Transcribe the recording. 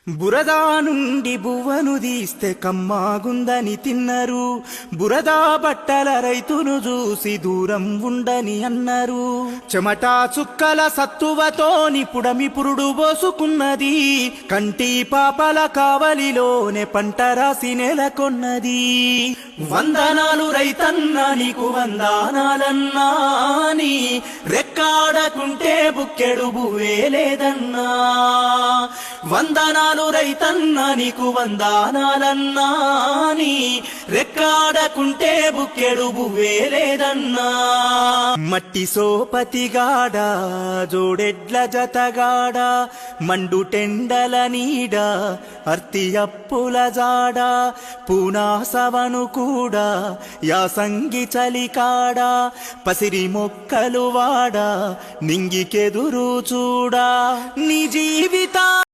బురదా నుండి బువ్వను తీస్తే కమ్మాగుందని తిన్నరు. బురదా బట్టల రైతును చూసి దూరం ఉండని అన్నారు. చెమటా చుక్కల సత్తువతోని పుడమి పురుడు పోసుకున్నది. కంటి పాపల కావలిలోనే పంట రాసి నెలకొన్నది. వందనాలు రైతన్నా నీకు వందనాలన్నా, నీ రెక్కాడకుంటే బుక్కెడు బువ్వే లేదన్నా. వందనాలు రైతన్నా నీకు వందనాలన్నా, నీ రెక్కాడకుంటే బుక్కెడు బువ్వే లేదన్నా. మట్టి సోపతిగాడ జోడెడ్ల జతగాడ, మండు టెండల నీడ అర్తి అప్పుల జాడ, పూనాసవను కూడా యాసంగి చలికాడ, పసిరి మొక్కలు వాడ నింగికెదురు చూడా. నీ జీవిత